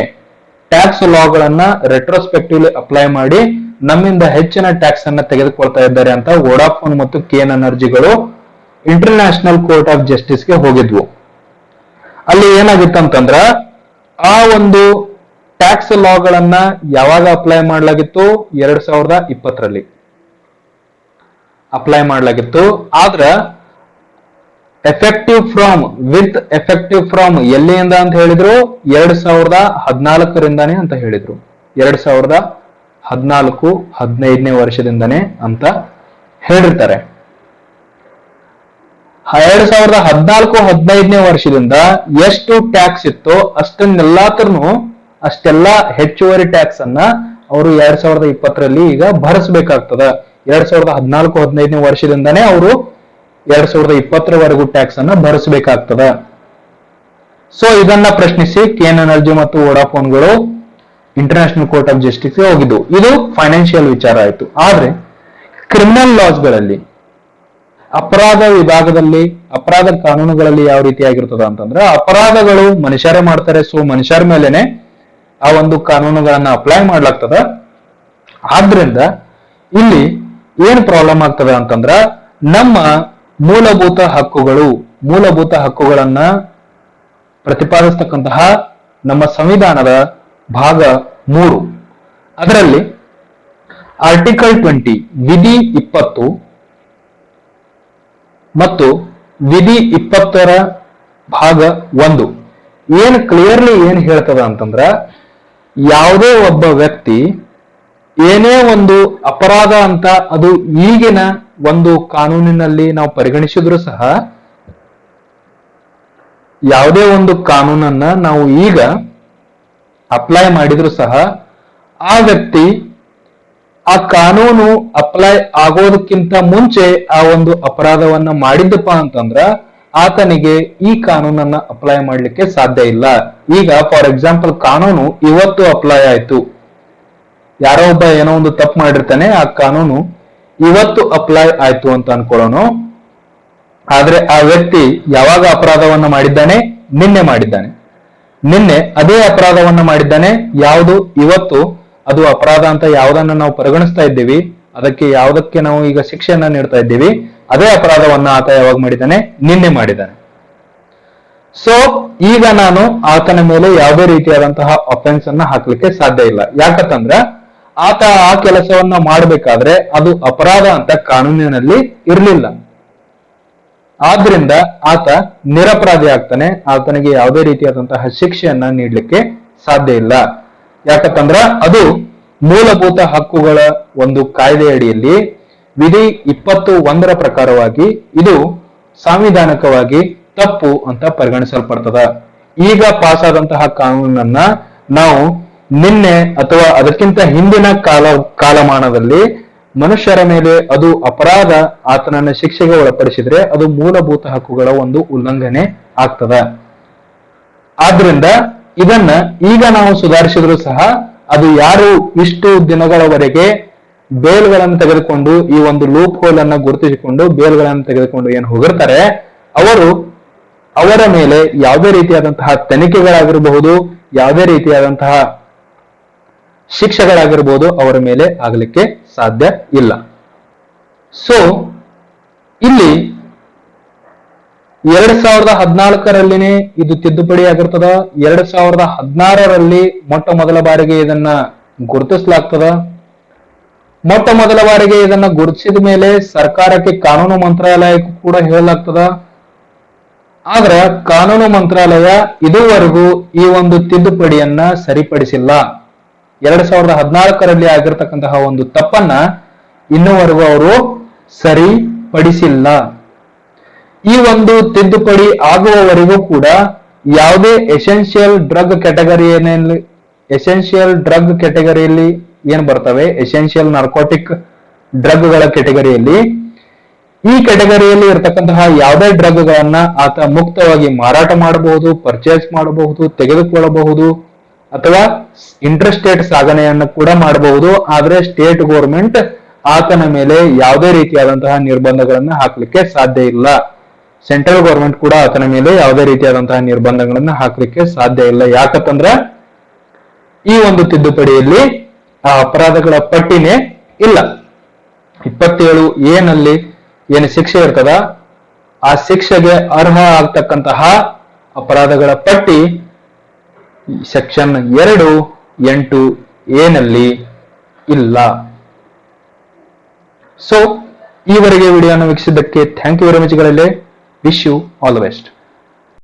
ಟ್ಯಾಕ್ಸ್ ಲಾಗಳನ್ನ ರೆಟ್ರೋಸ್ಪೆಕ್ಟಿವ್ಲಿ ಅಪ್ಲೈ ಮಾಡಿ ನಮ್ಮಿಂದ ಹೆಚ್ಚಿನ ಟ್ಯಾಕ್ಸ್ ಅನ್ನ ತೆಗೆದುಕೊಳ್ತಾ ಇದ್ದಾರೆ ಅಂತ ವೋಡಾಫೋನ್ ಮತ್ತು ಕೇನ್ ಎನರ್ಜಿಗಳು ಇಂಟರ್ನ್ಯಾಷನಲ್ ಕೋರ್ಟ್ ಆಫ್ ಜಸ್ಟಿಸ್ಗೆ ಹೋಗಿದ್ವು. ಅಲ್ಲಿ ಏನಾಗಿತ್ತಂತಂದ್ರ ಆ ಒಂದು ಟ್ಯಾಕ್ಸ್ ಲಾಗಳನ್ನ ಯಾವಾಗ ಅಪ್ಲೈ ಮಾಡಲಾಗಿತ್ತು? 2020ರಲ್ಲಿ ಅಪ್ಲೈ ಮಾಡಲಾಗಿತ್ತು. ಆದ್ರ ವಿತ್ ಎಫೆಕ್ಟಿವ್ ಫ್ರಮ್ ಎಲ್ಲಿಂದ ಅಂತ ಹೇಳಿದ್ರು? 2014ರಿಂದಾನೇ ಅಂತ ಹೇಳಿದ್ರು. 2014-15ನೇ ವರ್ಷದಿಂದನೇ ಅಂತ ಹೇಳಿರ್ತಾರೆ. 2014-15ನೇ ವರ್ಷದಿಂದ ಎಷ್ಟು ಟ್ಯಾಕ್ಸ್ ಇತ್ತೋ ಅಷ್ಟೆಲ್ಲ ಹೆಚ್ಚುವರಿ ಟ್ಯಾಕ್ಸ್ ಅನ್ನ ಅವರು 2020ರಲ್ಲಿ ಈಗ ಭರಿಸಬೇಕಾಗ್ತದ. 2014-15ನೇ ವರ್ಷದಿಂದಾನೇ ಅವರು 2020ರವರೆಗೂ ಟ್ಯಾಕ್ಸ್ ಅನ್ನ ಭರಿಸಬೇಕಾಗ್ತದ. ಸೊ ಇದನ್ನ ಪ್ರಶ್ನಿಸಿ ಕೇನ್ ಎನರ್ಜಿ ಮತ್ತು ವೋಡಾಫೋನ್ಗಳು ಇಂಟರ್ನ್ಯಾಷನಲ್ ಕೋರ್ಟ್ ಆಫ್ ಜಸ್ಟಿಸ್ಗೆ ಹೋಗಿದ್ದು. ಇದು ಫೈನಾನ್ಷಿಯಲ್ ವಿಚಾರ ಆಯ್ತು. ಆದ್ರೆ ಕ್ರಿಮಿನಲ್ ಲಾಸ್ಗಳಲ್ಲಿ, ಅಪರಾಧ ವಿಭಾಗದಲ್ಲಿ, ಅಪರಾಧ ಕಾನೂನುಗಳಲ್ಲಿ ಯಾವ ರೀತಿಯಾಗಿರ್ತದ ಅಂತಂದ್ರೆ, ಅಪರಾಧಗಳು ಮನುಷ್ಯರೇ ಮಾಡ್ತಾರೆ. ಸೊ ಮನುಷ್ಯರ ಮೇಲೆನೆ ಆ ಒಂದು ಕಾನೂನುಗಳನ್ನ ಅಪ್ಲೈ ಮಾಡ್ಲಾಗ್ತದ. ಆದ್ರಿಂದ ಇಲ್ಲಿ ಏನ್ ಪ್ರಾಬ್ಲಮ್ ಆಗ್ತದ ಅಂತಂದ್ರ, ನಮ್ಮ ಮೂಲಭೂತ ಹಕ್ಕುಗಳನ್ನ ಪ್ರತಿಪಾದಿಸ್ತಕ್ಕಂತಹ ನಮ್ಮ ಸಂವಿಧಾನದ ಭಾಗ 3 ಅದರಲ್ಲಿ ಆರ್ಟಿಕಲ್ 20 ವಿಧಿ 20 ಮತ್ತು ವಿಧಿ 20ರ ಭಾಗ 1 ಕ್ಲಿಯರ್ಲಿ ಏನ್ ಹೇಳ್ತದ ಅಂತಂದ್ರ, ಯಾವುದೇ ಒಬ್ಬ ವ್ಯಕ್ತಿ ಏನೇ ಒಂದು ಅಪರಾಧ ಅಂತ ಅದು ಈಗಿನ ಒಂದು ಕಾನೂನಿನಲ್ಲಿ ನಾವು ಪರಿಗಣಿಸಿದ್ರು ಸಹ, ಯಾವುದೇ ಒಂದು ಕಾನೂನನ್ನ ನಾವು ಈಗ ಅಪ್ಲೈ ಮಾಡಿದ್ರು ಸಹ, ಆ ವ್ಯಕ್ತಿ ಆ ಕಾನೂನು ಅಪ್ಲೈ ಆಗೋದಕ್ಕಿಂತ ಮುಂಚೆ ಆ ಒಂದು ಅಪರಾಧವನ್ನ ಮಾಡಿದ್ದಪ್ಪ ಅಂತಂದ್ರ ಆತನಿಗೆ ಈ ಕಾನೂನನ್ನ ಅಪ್ಲೈ ಮಾಡ್ಲಿಕ್ಕೆ ಸಾಧ್ಯ ಇಲ್ಲ. ಈಗ ಫಾರ್ ಎಕ್ಸಾಂಪಲ್ ಕಾನೂನು ಇವತ್ತು ಅಪ್ಲೈ ಆಯ್ತು, ಯಾರೋ ಒಬ್ಬ ಏನೋ ಒಂದು ತಪ್ಪು ಮಾಡಿರ್ತಾನೆ, ಆ ಕಾನೂನು ಇವತ್ತು ಅಪ್ಲೈ ಆಯ್ತು ಅಂತ ಅನ್ಕೊಳ್ಳೋಣ. ಆದ್ರೆ ಆ ವ್ಯಕ್ತಿ ಯಾವಾಗ ಅಪರಾಧವನ್ನ ಮಾಡಿದ್ದಾನೆ? ನಿನ್ನೆ ಮಾಡಿದ್ದಾನೆ. ನಿನ್ನೆ ಅದೇ ಅಪರಾಧವನ್ನ ಮಾಡಿದ್ದಾನೆ. ಯಾವುದು? ಇವತ್ತು ಅದು ಅಪರಾಧ ಅಂತ ಯಾವುದನ್ನ ನಾವು ಪರಿಗಣಿಸ್ತಾ ಇದ್ದೀವಿ, ಯಾವುದಕ್ಕೆ ನಾವು ಈಗ ಶಿಕ್ಷೆಯನ್ನ ನೀಡ್ತಾ ಇದ್ದೀವಿ, ಅದೇ ಅಪರಾಧವನ್ನ ಆತ ಯಾವಾಗ ಮಾಡಿದ್ದಾನೆ? ನಿನ್ನೆ ಮಾಡಿದ್ದಾನೆ. ಸೊ ಈಗ ನಾನು ಆತನ ಮೇಲೆ ಯಾವುದೇ ರೀತಿಯಾದಂತಹ ಅಫೆನ್ಸ್ ಅನ್ನ ಹಾಕ್ಲಿಕ್ಕೆ ಸಾಧ್ಯ ಇಲ್ಲ. ಯಾಕಂತಂದ್ರ ಆತ ಆ ಕೆಲಸವನ್ನ ಮಾಡಬೇಕಾದ್ರೆ ಅದು ಅಪರಾಧ ಅಂತ ಕಾನೂನಿನಲ್ಲಿ ಇರಲಿಲ್ಲ. ಆದ್ರಿಂದ ಆತ ನಿರಪರಾಧಿ ಆಗ್ತಾನೆ. ಆತನಿಗೆ ಯಾವುದೇ ರೀತಿಯಾದಂತಹ ಶಿಕ್ಷೆಯನ್ನ ನೀಡಲಿಕ್ಕೆ ಸಾಧ್ಯ ಇಲ್ಲ. ಯಾಕಂತಂದ್ರ ಅದು ಮೂಲಭೂತ ಹಕ್ಕುಗಳ ಒಂದು ಕಾಯ್ದೆ ಅಡಿಯಲ್ಲಿ ವಿಧಿ 21ರ ಪ್ರಕಾರವಾಗಿ ಇದು ಸಾಂವಿಧಾನಿಕವಾಗಿ ತಪ್ಪು ಅಂತ ಪರಿಗಣಿಸಲ್ಪಡ್ತದ. ಈಗ ಪಾಸ್ ಆದಂತಹ ಕಾನೂನನ್ನ ನಾವು ನಿನ್ನೆ ಅಥವಾ ಅದಕ್ಕಿಂತ ಹಿಂದಿನ ಕಾಲಮಾನದಲ್ಲಿ ಮನುಷ್ಯರ ಮೇಲೆ ಅದು ಅಪರಾಧ, ಆತನನ್ನ ಶಿಕ್ಷೆಗೆ ಒಳಪಡಿಸಿದ್ರೆ ಅದು ಮೂಲಭೂತ ಹಕ್ಕುಗಳ ಒಂದು ಉಲ್ಲಂಘನೆ ಆಗ್ತದ. ಆದ್ರಿಂದ ಇದನ್ನ ಈಗ ನಾವು ಸುಧಾರಿಸಿದ್ರು ಸಹ ಅದು ಯಾರು ಇಷ್ಟು ದಿನಗಳವರೆಗೆ ಬೇಲ್ಗಳನ್ನು ತೆಗೆದುಕೊಂಡು ಈ ಒಂದು ಲೂಪ್ ಹೋಲ್ ಅನ್ನ ಗುರುತಿಸಿಕೊಂಡು ಬೇಲ್ಗಳನ್ನು ತೆಗೆದುಕೊಂಡು ಏನು ಹೋಗಿರ್ತಾರೆ, ಅವರ ಮೇಲೆ ಯಾವುದೇ ರೀತಿಯಾದಂತಹ ತನಿಖೆಗಳಾಗಿರಬಹುದು, ಯಾವುದೇ ರೀತಿಯಾದಂತಹ ಶಿಕ್ಷೆಗಳಾಗಿರ್ಬೋದು ಅವರ ಮೇಲೆ ಆಗಲಿಕ್ಕೆ ಸಾಧ್ಯ ಇಲ್ಲ. ಸೊ ಇಲ್ಲಿ 2014ರಲ್ಲಿನೇ ಇದು ತಿದ್ದುಪಡಿ ಆಗಿರ್ತದ. 2016ರಲ್ಲಿ ಮೊಟ್ಟ ಮೊದಲ ಬಾರಿಗೆ ಇದನ್ನ ಗುರುತಿಸಲಾಗ್ತದ. ಮೊಟ್ಟ ಮೊದಲ ಬಾರಿಗೆ ಇದನ್ನ ಗುರುತಿಸಿದ ಮೇಲೆ ಸರ್ಕಾರಕ್ಕೆ ಕಾನೂನು ಮಂತ್ರಾಲಯಕ್ಕೂ ಕೂಡ ಹೇಳಲಾಗ್ತದ. ಆದ್ರ ಕಾನೂನು ಮಂತ್ರಾಲಯ ಇದುವರೆಗೂ ಈ ಒಂದು ತಿದ್ದುಪಡಿಯನ್ನ ಸರಿಪಡಿಸಿಲ್ಲ. 2014ರಲ್ಲಿ ಆಗಿರ್ತಕ್ಕಂತಹ ಒಂದು ತಪ್ಪನ್ನ ಇನ್ನುವರೆಗೂ ಅವರು ಸರಿಪಡಿಸಿಲ್ಲ. ಈ ಒಂದು ತಿದ್ದುಪಡಿ ಆಗುವವರೆಗೂ ಕೂಡ ಯಾವುದೇ ಎಸೆನ್ಷಿಯಲ್ ಡ್ರಗ್ ಕ್ಯಾಟಗರಿಯಲ್ಲಿ ಏನ್ ಬರ್ತವೆ, ಎಸೆನ್ಷಿಯಲ್ ನಾರ್ಕೋಟಿಕ್ ಡ್ರಗ್ಗಳ ಕ್ಯಾಟಗರಿಯಲ್ಲಿ, ಈ ಕ್ಯಾಟಗರಿಯಲ್ಲಿ ಇರತಕ್ಕಂತಹ ಯಾವುದೇ ಡ್ರಗ್ಗಳನ್ನ ಆತ ಮುಕ್ತವಾಗಿ ಮಾರಾಟ ಮಾಡಬಹುದು, ಪರ್ಚೇಸ್ ಮಾಡಬಹುದು, ತೆಗೆದುಕೊಳ್ಳಬಹುದು ಅಥವಾ ಇಂಟರ್ಸ್ಟೇಟ್ ಸಾಗಣೆಯನ್ನು ಕೂಡ ಮಾಡಬಹುದು. ಆದ್ರೆ ಸ್ಟೇಟ್ ಗೌರ್ಮೆಂಟ್ ಆತನ ಮೇಲೆ ಯಾವುದೇ ರೀತಿಯಾದಂತಹ ನಿರ್ಬಂಧಗಳನ್ನ ಹಾಕ್ಲಿಕ್ಕೆ ಸಾಧ್ಯ ಇಲ್ಲ. ಸೆಂಟ್ರಲ್ ಗೌರ್ಮೆಂಟ್ ಕೂಡ ಆತನ ಮೇಲೆ ಯಾವುದೇ ರೀತಿಯಾದಂತಹ ನಿರ್ಬಂಧಗಳನ್ನ ಹಾಕ್ಲಿಕ್ಕೆ ಸಾಧ್ಯ ಇಲ್ಲ. ಯಾಕಂತಂದ್ರ ಈ ಒಂದು ತಿದ್ದುಪಡಿಯಲ್ಲಿ ಆ ಅಪರಾಧಗಳ ಪಟ್ಟಿನೇ ಇಲ್ಲ. 27 ಏನಲ್ಲಿ ಏನು ಶಿಕ್ಷೆ ಇರ್ತದ ಆ ಶಿಕ್ಷೆಗೆ ಅರ್ಹ ಆಗ್ತಕ್ಕಂತಹ ಅಪರಾಧಗಳ ಪಟ್ಟಿ ಸೆಕ್ಷನ್ 2(8)(a) ನಲ್ಲಿ ಇಲ್ಲ. ಸೊ ಈವರೆಗೆ ವಿಡಿಯೋನ ವೀಕ್ಷಿಸಿದ್ದಕ್ಕೆ ಥ್ಯಾಂಕ್ ಯು ವೆರಿ ಮಚ್ ಗಳಲ್ಲಿ. Wish you all the best.